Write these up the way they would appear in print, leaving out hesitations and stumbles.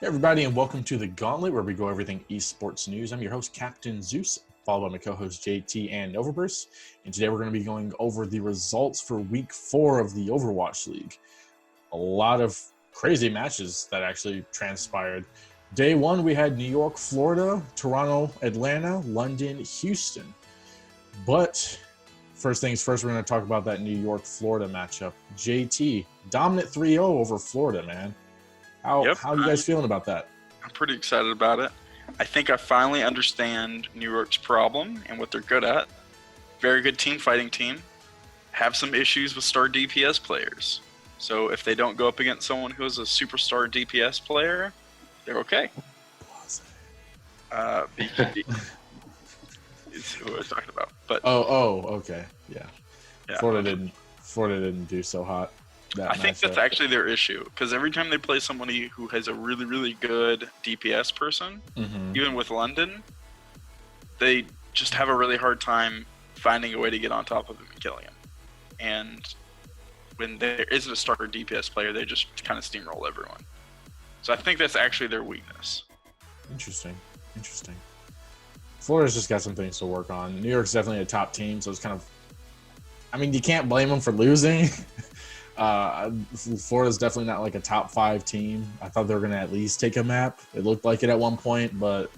Hey everybody, and welcome to the Gauntlet, where we go everything esports news. I'm your host, Captain Zeus, followed by my co-host JT and Novaverse. And today we're going to be going over the results for Week 4 of the Overwatch League. A lot of crazy matches that actually transpired. Day 1, we had New York, Florida, Toronto, Atlanta, London, Houston. But first things first, we're going to talk about that New York-Florida matchup. JT, dominant 3-0 over Florida, man. How are you guys feeling about that? I'm pretty excited about it. I think I finally understand New York's problem and what they're good at. Very good team fighting team. Have some issues with star DPS players. So if they don't go up against someone who is a superstar DPS player, they're okay. BKB is who I was talking about. But okay. Yeah. Florida didn't do so hot. I think that's actually their issue, because every time they play somebody who has a really, really good DPS person, even with London, they just have a really hard time finding a way to get on top of him and killing him. And when there isn't a starter DPS player, they just kind of steamroll everyone. So I think that's actually their weakness. Interesting. Florida's just got some things to work on. New York's definitely a top team, so it's kind of... I mean, you can't blame them for losing. Florida's definitely not like a top 5 team. I thought they were going to at least take a map. It looked like it at one point, but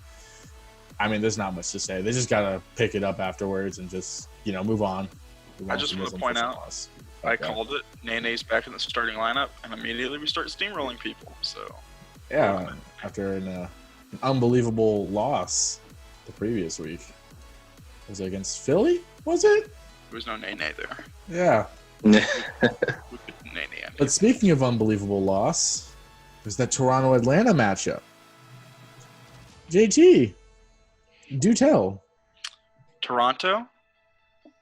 I mean, there's not much to say. They just got to pick it up afterwards and just, move on. I just want to point out, I called it. Nene's back in the starting lineup, and immediately we start steamrolling people. So yeah, after an unbelievable loss the previous week. Was it against Philly? Was it? There was no Nene there. Yeah. But speaking of unbelievable loss, there's that Toronto-Atlanta matchup. JT, do tell. Toronto,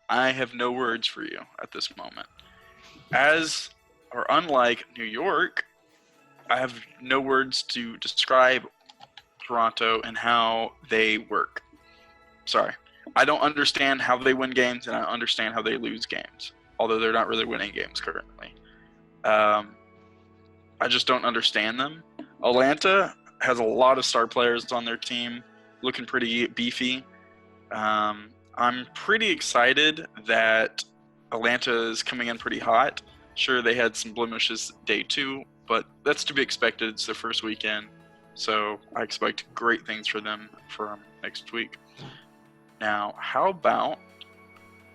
I have no words for you at this moment. Unlike New York, I have no words to describe Toronto and how they work. Sorry. I don't understand how they win games, and I understand how they lose games. Although they're not really winning games currently. I just don't understand them. Atlanta has a lot of star players on their team, looking pretty beefy. I'm pretty excited that Atlanta is coming in pretty hot. Sure, they had some blemishes day 2, but that's to be expected. It's their first weekend, so I expect great things for them from next week. Now, how about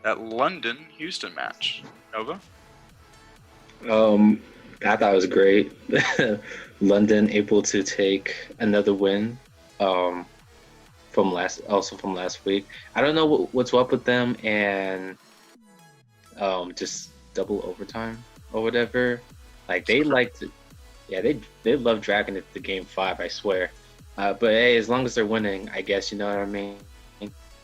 that London-Houston match, Nova? I thought it was great. London able to take another win from last week. I don't know what's up with them and just double overtime or whatever. Like they love dragging it to game 5, I swear. But hey, as long as they're winning, I guess, you know what I mean.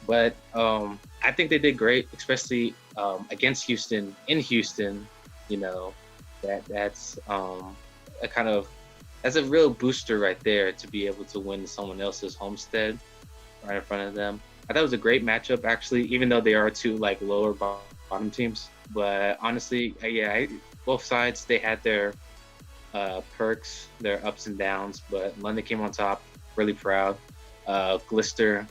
But I think they did great, especially against Houston, in Houston. That's a real booster right there to be able to win someone else's homestead right in front of them. I thought it was a great matchup, actually, even though they are two like lower bottom teams. But honestly, both sides, they had their perks, their ups and downs. But London came on top, really proud. Glister.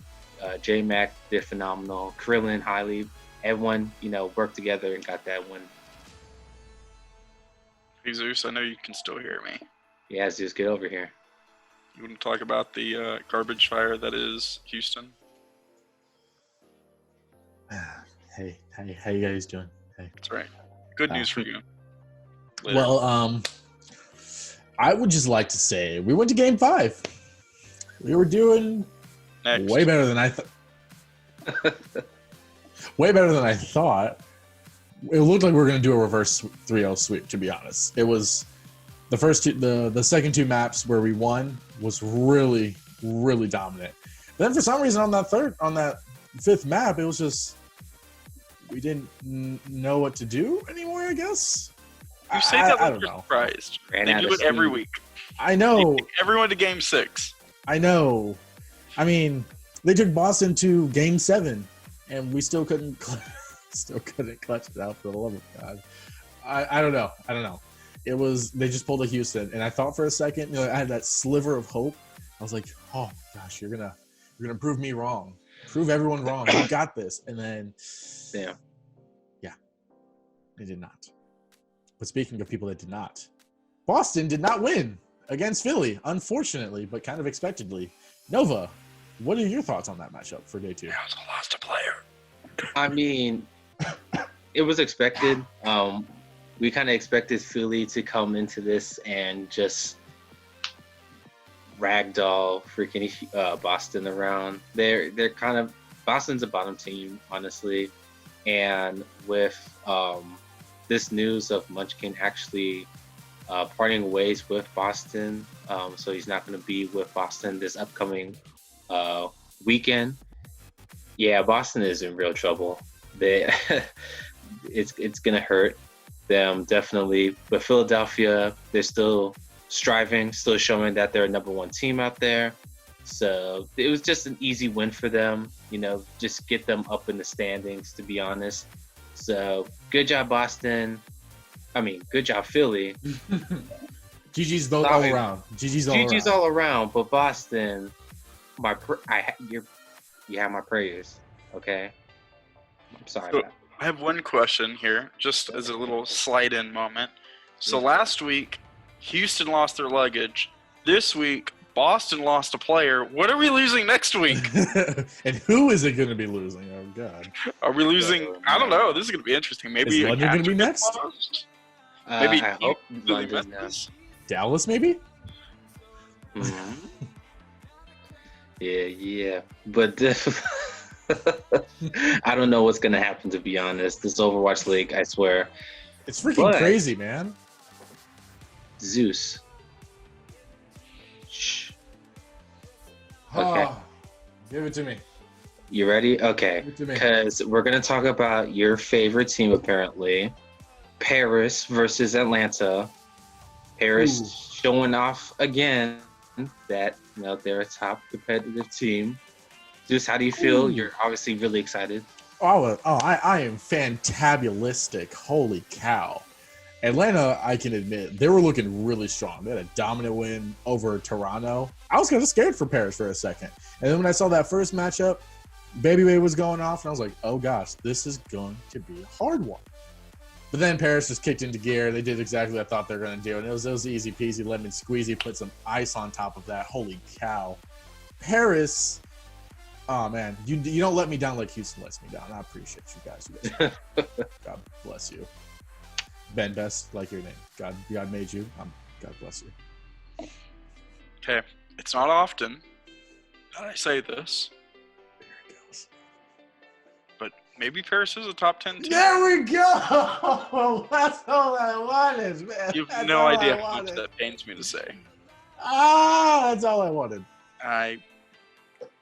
J-Mac did phenomenal. Krillin, Highly, everyone, worked together and got that win. Hey Zeus, I know you can still hear me. Yeah, Zeus, get over here. You want to talk about the garbage fire that is Houston? Hey, how you guys doing? Hey. That's right. Good news for you. Later. Well, I would just like to say we went to game 5. We were doing Next. way better than I thought. Way better than I thought. It looked like we were going to do a reverse 3-0 sweep, to be honest. It was the first two, the second 2 maps where we won was really, really dominant. But then for some reason on that 5th map, it was just we didn't know what to do anymore, I guess. You say that like you're surprised. They do it every week. I know. They take everyone to game 6. I know. I mean, they took Boston to game 7, and we still couldn't Still couldn't clutch it out for the love of God. I don't know. They just pulled a Houston, and I thought for a second, I had that sliver of hope. I was like, oh my gosh, you're gonna prove me wrong. Prove everyone wrong. You got this. And then Damn. Yeah. They did not. But speaking of people that did not, Boston did not win against Philly, unfortunately, but kind of expectedly. Nova, what are your thoughts on that matchup for day 2? They also lost a player. I mean, it was expected. We kind of expected Philly to come into this and just ragdoll freaking Boston around. They're kind of Boston's a bottom team, honestly, and with this news of Munchkin actually parting ways with Boston, so he's not going to be with Boston this upcoming weekend. Yeah, Boston is in real trouble. It's gonna hurt them definitely. But Philadelphia, they're still striving, still showing that they're a number 1 team out there. So it was just an easy win for them. Just get them up in the standings, to be honest. So good job, Boston. I mean, good job, Philly. GG's all around. GG's all around. But Boston, you have my prayers, okay? I'm sorry. So, I have one question here, just as a little slide-in moment. So last week, Houston lost their luggage. This week, Boston lost a player. What are we losing next week? And who is it going to be losing? Oh, God. Are we losing? I don't know. This is going to be interesting. Maybe is London going to be next? Maybe I hope London does. Dallas, maybe? Mm-hmm. Yeah. But I don't know what's going to happen, to be honest. This Overwatch League, I swear. It's freaking crazy, man. Zeus. Shh. Okay. Give it to me. You ready? Okay. Give it to me. Because we're going to talk about your favorite team, apparently. Paris versus Atlanta. Paris showing off again that they're a top competitive team. Zeus, how do you feel? You're obviously really excited. I am fantabulistic. Holy cow. Atlanta, I can admit, they were looking really strong. They had a dominant win over Toronto. I was kind of scared for Paris for a second. And then when I saw that first matchup, Baby Way was going off, and I was like, oh gosh, this is going to be a hard one. But then Paris just kicked into gear. They did exactly what I thought they were going to do. And it was easy peasy, lemon squeezy, put some ice on top of that. Holy cow. Paris... Oh, man. You don't let me down like Houston lets me down. I appreciate you guys. God bless you. Ben Best, like your name. God made you. God bless you. Okay. It's not often that I say this. There it goes. But maybe Paris is a top 10 team. There we go! That's all I wanted, man. You have no idea how much that pains me to say. That's all I wanted.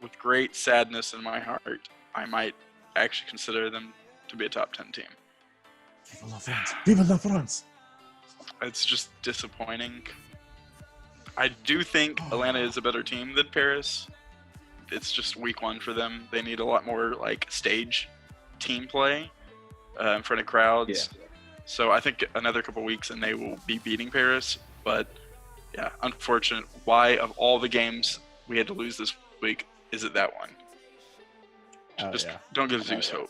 With great sadness in my heart, I might actually consider them to be a top 10 team. Viva la France. Viva la France. It's just disappointing. I do think Atlanta is a better team than Paris. It's just week 1 for them. They need a lot more stage team play in front of crowds. Yeah. So I think another couple weeks and they will be beating Paris. But yeah, unfortunate. Why of all the games we had to lose this week, is it that one? Don't give Zeus hope.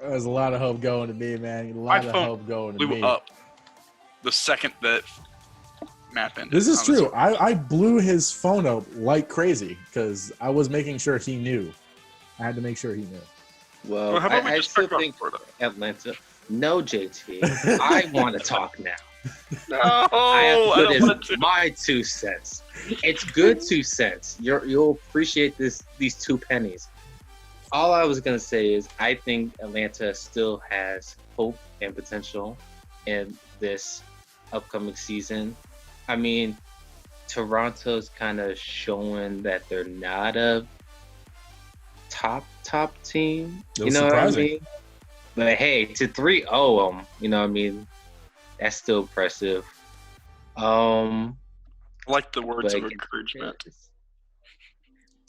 There's a lot of hope going to me, man. A lot of hope going to me. Blew up the second that map ended. This is true. I blew his phone up like crazy because I was making sure he knew. I had to make sure he knew. Well, how about we I just still talk think about Atlanta. No, JT. I want to talk now. No, I I don't have want put in to. my 2 cents. It's good 2 cents. You'll appreciate these 2 pennies. All I was gonna say is I think Atlanta still has hope and potential in this upcoming season. I mean, Toronto's kind of showing that they're not a top team. You know what I mean? But hey, to 3-0 them, you know what I mean? That's still impressive. Like the words of encouragement.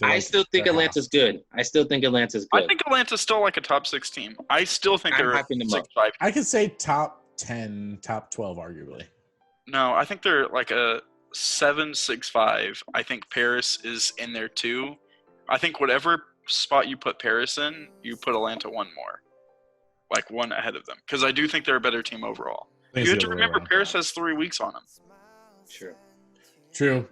I still think Atlanta's good. I think Atlanta's still like a top 6 team. I still think they're a 6-5. I could say top 10, top 12, arguably. No, I think they're like a 7-6-5. I think Paris is in there too. I think whatever spot you put Paris in, you put Atlanta one more. Like one ahead of them. Because I do think they're a better team overall. You have to remember Paris has 3 weeks on them. True.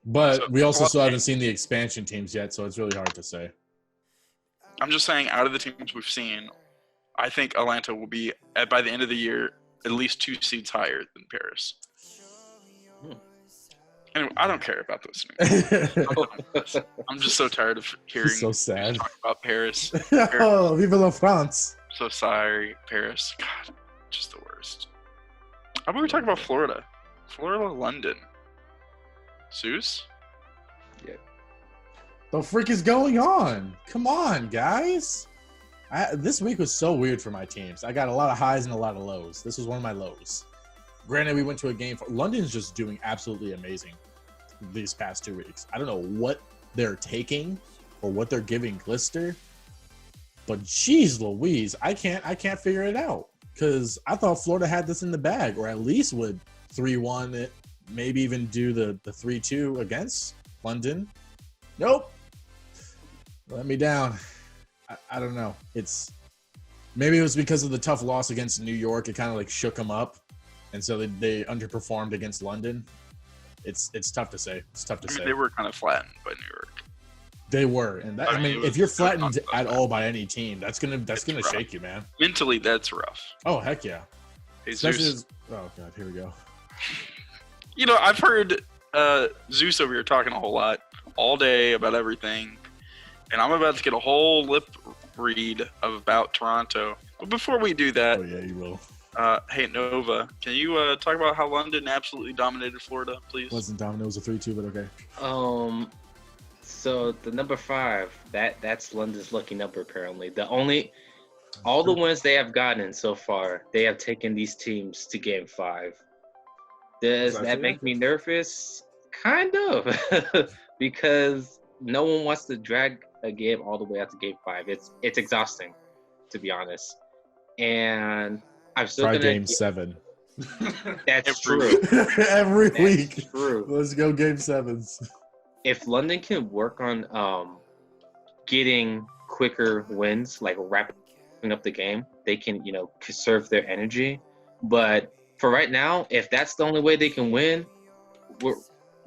But we also still haven't seen the expansion teams yet, so it's really hard to say. I'm just saying, out of the teams we've seen, I think Atlanta will be, by the end of the year, at least 2 seeds higher than Paris. Anyway, I don't care about this anymore. I'm just so tired of hearing so sad. Talk about Paris. Oh, vive la France. So sorry, Paris. God, just the worst. How about we talk about Florida? Florida, London. Zeus? Yeah. The frick is going on? Come on, guys. This week was so weird for my teams. I got a lot of highs and a lot of lows. This was one of my lows. Granted, we went to a game. London's just doing absolutely amazing these past 2 weeks. I don't know what they're taking or what they're giving Glister, but geez Louise, I can't figure it out. Because I thought Florida had this in the bag, or at least would 3-1 it, maybe even do the 3-2 against London. Nope. Let me down. I don't know. Maybe it was because of the tough loss against New York. It kind of like shook them up, and so they underperformed against London. It's tough to say. It's tough to say. They were kind of flattened by New York. They were, and that, I mean, if you're flattened at all by any team, that's gonna shake you, man. Mentally, that's rough. Oh heck yeah. Hey, Zeus. Oh god, here we go. You know, I've heard Zeus over here talking a whole lot all day about everything, and I'm about to get a whole lip read about Toronto. But before we do that, oh yeah, you will. Hey Nova, can you talk about how London absolutely dominated Florida, please? Wasn't dominant, it was a 3-2, but okay. So the number 5, that's London's lucky number apparently. All the wins they have gotten so far, they have taken these teams to game 5. Does that make me nervous? Kind of, because no one wants to drag a game all the way out to game 5. It's exhausting, to be honest. And I'm still try gonna game 7. That's true. Every week. True. Let's go game 7s. If London can work on getting quicker wins, like wrapping up the game, they can, conserve their energy. But for right now, if that's the only way they can win,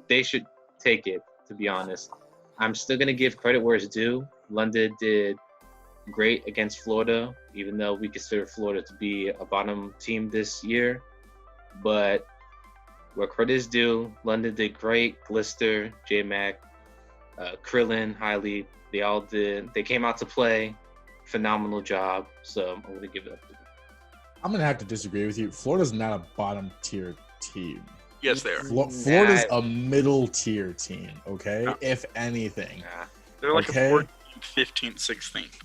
they should take it, to be honest. I'm still going to give credit where it's due. London did great against Florida, even though we consider Florida to be a bottom team this year. But where credit is due, London did great. Glister, J-Mac, Krillin, Hiley, they came out to play. Phenomenal job. So I'm going to give it up to them. I'm going to have to disagree with you. Florida's not a bottom tier team. Yes, they are. Florida's a middle tier team, okay? No. If anything. Nah. They're like a 14th, 15th, 16th.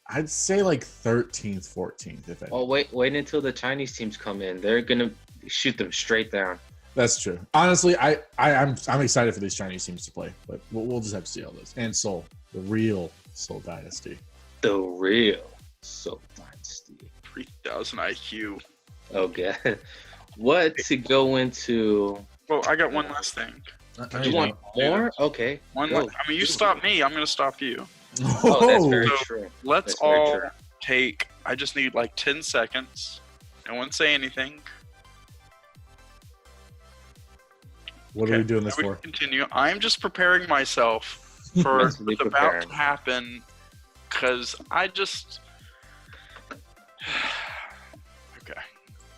I'd say like 13th, 14th, if anything. Oh, wait until the Chinese teams come in. They're going to shoot them straight down. That's true. Honestly, I'm excited for these Chinese teams to play, but we'll just have to see all this. And Seoul, the real Seoul Dynasty. The real Seoul Dynasty. 3,000 IQ. Okay. What to go into? Well, I got one last thing. You want more? Okay. You stop me, I'm going to stop you. Oh, that's very true. Let's all take, I just need like 10 seconds. No one say anything. What are we doing this for? Continue. I'm just preparing myself for what's about to happen, because I just... Okay.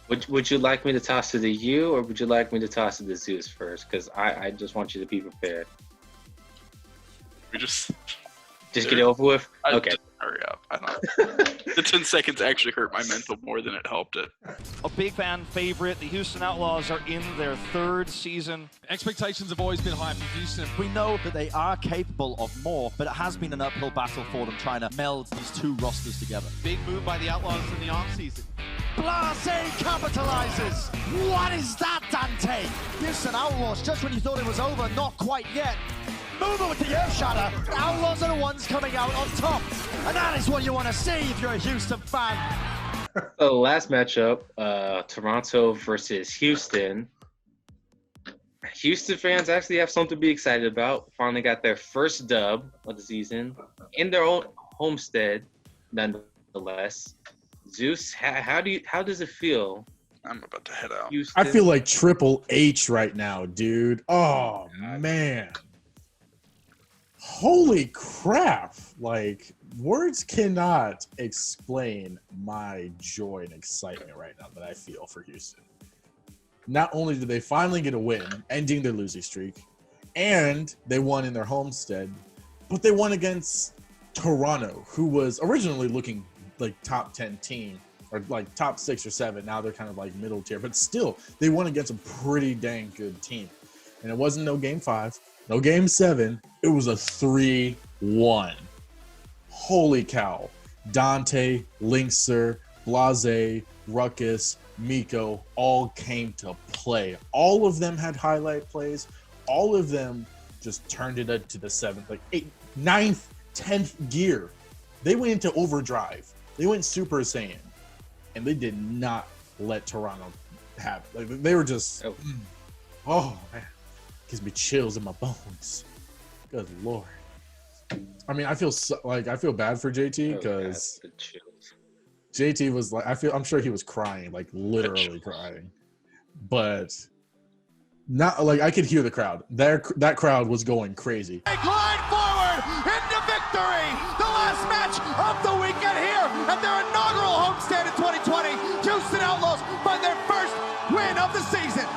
Would you like me to toss to the you, or would you like me to toss to the Zeus first? Because I just want you to be prepared. We just get it over with? Okay. Hurry up. I don't. The 10 seconds actually hurt my mental more than it helped it. A big fan favorite. The Houston Outlaws are in their 3rd season. Expectations have always been high from Houston. We know that they are capable of more, but it has been an uphill battle for them trying to meld these two rosters together. Big move by the Outlaws in the offseason. Blase capitalizes. What is that, Dante? Houston Outlaws, just when you thought it was over, not quite yet. moving with the earth shatter. Outlaws are the ones coming out on top. And that is what you want to see if you're a Houston fan. So last matchup, Toronto versus Houston. Houston fans actually have something to be excited about. Finally got their first dub of the season in their own homestead, nonetheless. Zeus, how does it feel? I'm about to head out. Houston? I feel like Triple H right now, dude. Oh, man. Holy crap. Like, words cannot explain my joy and excitement right now that I feel for Houston. Not only did they finally get a win, ending their losing streak, and they won in their homestead, but they won against Toronto, who was originally looking like top 10 team, or like top 6 or 7. Now they're kind of like middle tier, but still, they won against a pretty dang good team. And it wasn't no game 5, no game 7. It was a 3-1. Holy cow. Dante, Linkser, Blase, Ruckus, Miko all came to play. All of them had highlight plays. All of them just turned it up to the 7th, like 8th, 9th, 10th gear. They went into overdrive. They went Super Saiyan. And they did not let Toronto have it. Like, they were just, oh man, gives me chills in my bones. Good Lord. I mean, I feel bad for JT because JT was like, I'm sure he was crying, like literally crying, but not like I could hear the crowd. That crowd was going crazy. They glide forward into victory. The last match of the weekend here at their inaugural homestand in 2020. Houston Outlaws find their first win of the season.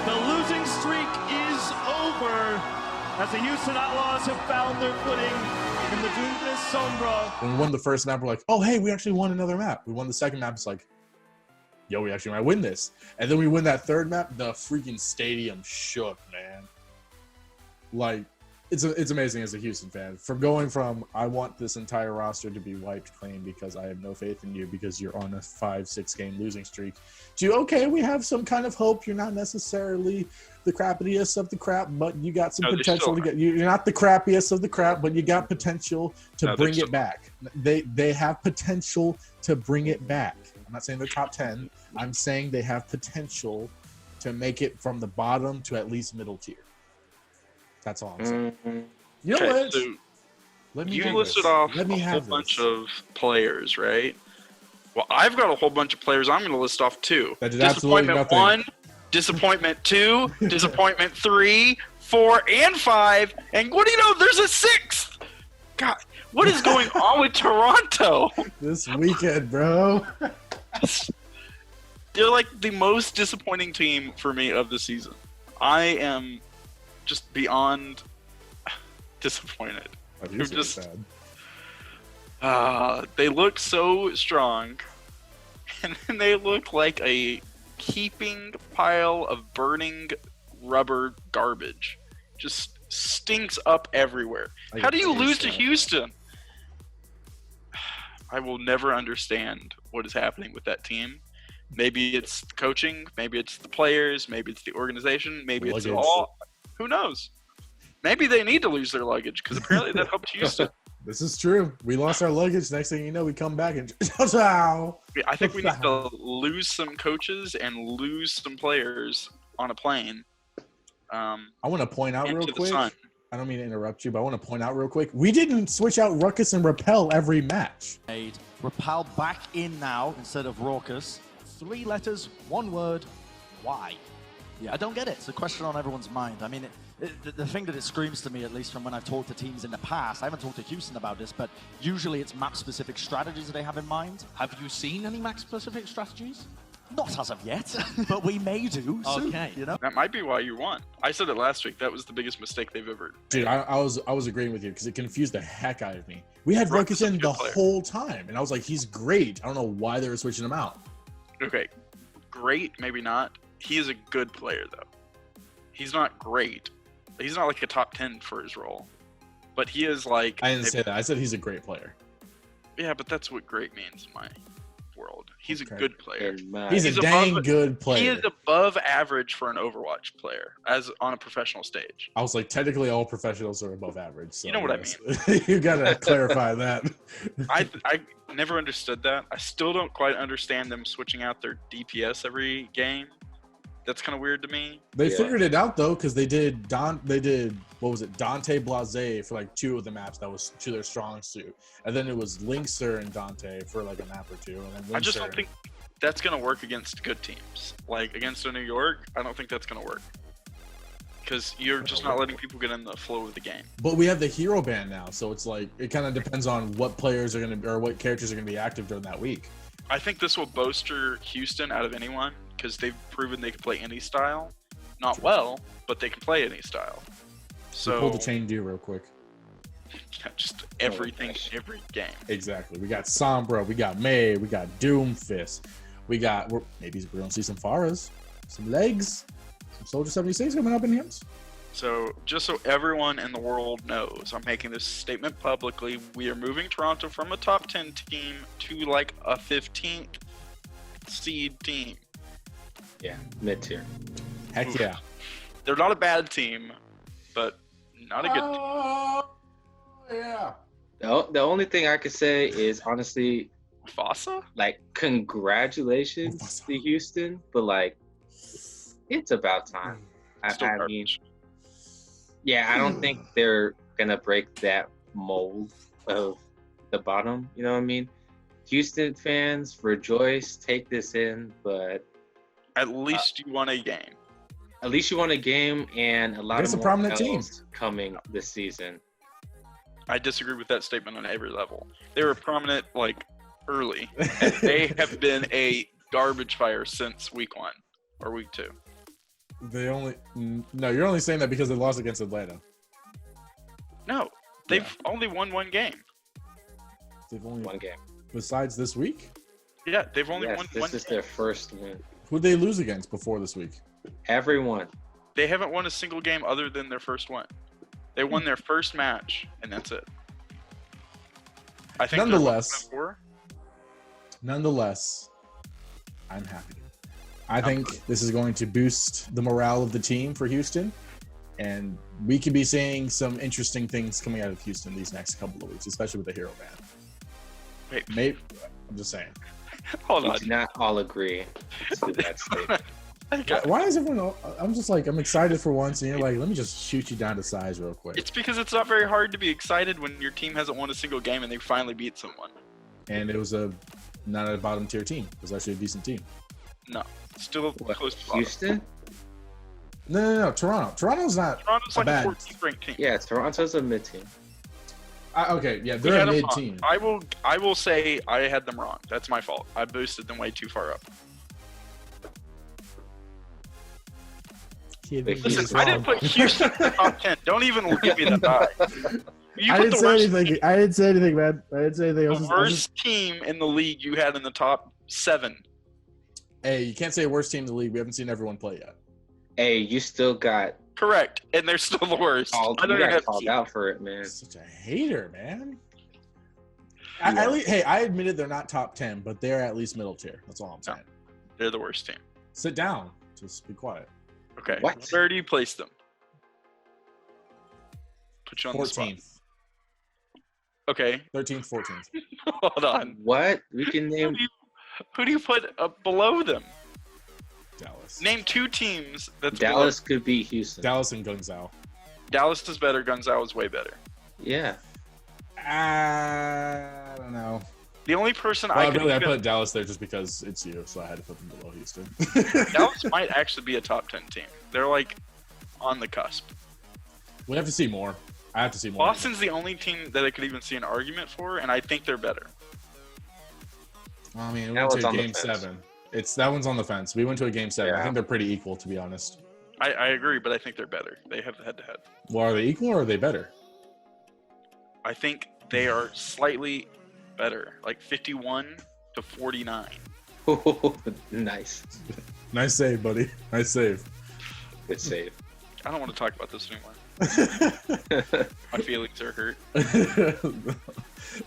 The losing streak is over as the Houston Outlaws have found their footing in the Dunas Sombra. When we won the first map, we're like, oh, hey, we actually won another map. We won the second map. It's like, yo, we actually might win this. And then we win that third map. The freaking stadium shook, man. Like, it's amazing as a Houston fan. From I want this entire roster to be wiped clean because I have no faith in you because you're on a 5-6 game losing streak, to, okay, we have some kind of hope. You're not necessarily the crappiest of the crap, but you got some potential to get. You're not the crappiest of the crap, but you got potential to bring it back. They have potential to bring it back. I'm not saying they're top 10. I'm saying they have potential to make it from the bottom to at least middle tier. That's all I'm saying. You know what? So Let me you listed off Let me a whole have bunch this. of players, right? Well, I've got a whole bunch of players I'm going to list off too. That did absolutely Disappointment nothing. 1, Disappointment 2, Disappointment 3, 4, and 5. And what do you know? There's a 6th. God, what is going on with Toronto? This weekend, bro. They're like the most disappointing team for me of the season. I am just beyond disappointed. You're just- sad. They look so strong, and then they look like a heaping pile of burning rubber garbage. Just stinks up everywhere. I How do you can lose taste to that. Houston? I will never understand what is happening with that team. Maybe it's the coaching, maybe it's the players, maybe it's the organization, maybe it's Luggage. all. Who knows? Maybe they need to lose their luggage because apparently that helped Houston. This is true. We lost our luggage. Next thing you know, we come back and ciao. I think we need to lose some coaches and lose some players on a plane. I want to point out real Into the quick. sun. I don't mean to interrupt you, but I want to point out real quick. We didn't switch out Ruckus and Repel every match. Repel back in now instead of Raucous. 3 letters, 1 word. Why? Yeah, I don't get it. It's a question on everyone's mind. I mean, the thing that it screams to me, at least from when I've talked to teams in the past, I haven't talked to Houston about this, but usually it's map-specific strategies that they have in mind. Have you seen any map-specific strategies? Not as of yet, but we may do soon, Okay. you know? That might be why you won. I said it last week. That was the biggest mistake they've ever. Dude, I was agreeing with you because it confused the heck out of me. We had Ruckus Ruckus is a in good the player. whole time, and I was like, he's great. I don't know why they were switching him out. Okay, great, maybe not. He is a good player though. He's not great. He's not like a top 10 for his role, but he is like. I didn't say that. I said he's a great player. Yeah, but that's what great means in my world. He's Okay. a good player. He's a dang good player. He is above average for an Overwatch player as on a professional stage. I was like, technically all professionals are above average. So You know what I mean. You gotta clarify that. I never understood that. I still don't quite understand them switching out their DPS every game. That's kind of weird to me. They figured it out though, because they did what was it, Dante Blase for like 2 of the maps that was to their strong suit, and then it was Linkster and Dante for like a map or 2. And then I just don't think that's gonna work against good teams. Like against a New York, I don't think that's gonna work because you're just not letting people get in the flow of the game. But we have the hero ban now, so it's like it kind of depends on what players are gonna or what characters are gonna be active during that week. I think this will bolster Houston out of anyone because they've proven they can play any style. Not well, but they can play any style. So pull the chain do real quick. Just everything, every game. Exactly. We got Sombra, we got May, we got Doomfist, maybe we're gonna see some Faras, some legs, some Soldier 76 coming up in here. So just so everyone in the world knows, I'm making this statement publicly. We are moving Toronto from a top 10 team to like a 15th seed team. Yeah, mid-tier. Heck yeah. They're not a bad team, but not a good team. Yeah. The only thing I could say is honestly, Fossa? like, congratulations to Houston, but like, it's about time. I mean, yeah, I don't think they're gonna break that mold of the bottom. You know what I mean? Houston fans, rejoice, take this in, but at least you won a game. At least you won a game, and a lot It's of a more prominent team L's coming this season. I disagree with that statement on every level. They were prominent like early. And they have been a garbage fire since week 1 or week 2. No, you're only saying that because they lost against Atlanta. No, they've only won 1 game. They've only One game. Besides this week? Yeah, they've only Yes, won this 1 is game. their first win. Who'd they lose against before this week? Everyone. They haven't won a single game other than their first one. They won their first match, and that's it. I think Nonetheless, I'm happy. I think this is going to boost the morale of the team for Houston, and we could be seeing some interesting things coming out of Houston these next couple of weeks, especially with the hero ban. Wait, Maybe I'm just saying. hold We on. do not all agree to that statement. Why is everyone? I'm just like I'm excited for once, and you're like, let me just shoot you down to size real quick. It's because it's not very hard to be excited when your team hasn't won a single game and they finally beat someone. And it was not a bottom tier team. It was actually a decent team. No, still close to bottom. Houston? No. Toronto. Toronto's not. Toronto's like bad. a 14th ranked team. Yeah, Toronto's a mid team. Okay, yeah, We they're had a them mid wrong. team. I will say I had them wrong. That's my fault. I boosted them way too far up. Listen, I didn't put Houston in the top 10. Don't even give me that high. You I put didn't the say worst, anything. I didn't say anything, man. I didn't say anything. the worst team in the league you had in the top 7. Hey, you can't say worst team in the league. We haven't seen everyone play yet. Hey, you still got Correct, and they're still the worst. called, I you don't even got have called out for it, man. Such a hater, man. At least, hey, I admitted they're not top 10, but they're at least middle tier. That's all I'm saying. They're the worst team. Sit down. Just be quiet. Okay, What? where do you place them? Put you on the spot. 14th. Okay, 13th, 14th. hold on. What? We can name Who do you put below them? Dallas. Name 2 teams that's Dallas could be Houston. Dallas and Gunzhou. Dallas is better. Gunzhou is way better. Yeah. I don't know. The only person Well, I could really, I even, put Dallas there just because it's you, so I had to put them below Houston. Dallas might actually be a top 10 team. They're like on the cusp. We have to see more. I have to see more. Boston's the only team that I could even see an argument for, and I think they're better. I mean, we That went one's to on the game fence. 7. That one's on the fence. We went to a game 7. I Yeah. think they're pretty equal, to be honest. I agree, but I think they're better. They have the head-to-head. Well, are they equal or are they better? I think they are slightly better, like 51 to 49. Nice. Nice save, buddy. Nice save. Good save. I don't want to talk about this anymore. My feelings are hurt.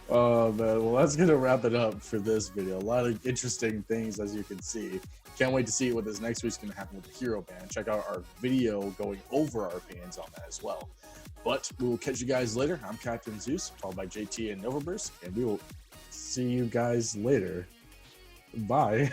Oh man, well that's gonna wrap it up for this video. A lot of interesting things, as you can see. Can't wait to see what this next week's gonna happen with the hero ban. Check out our video going over our bans on that as well. But we will catch you guys later. I'm Captain Zeus, followed by JT and Novaburst, and we will see you guys later. Bye.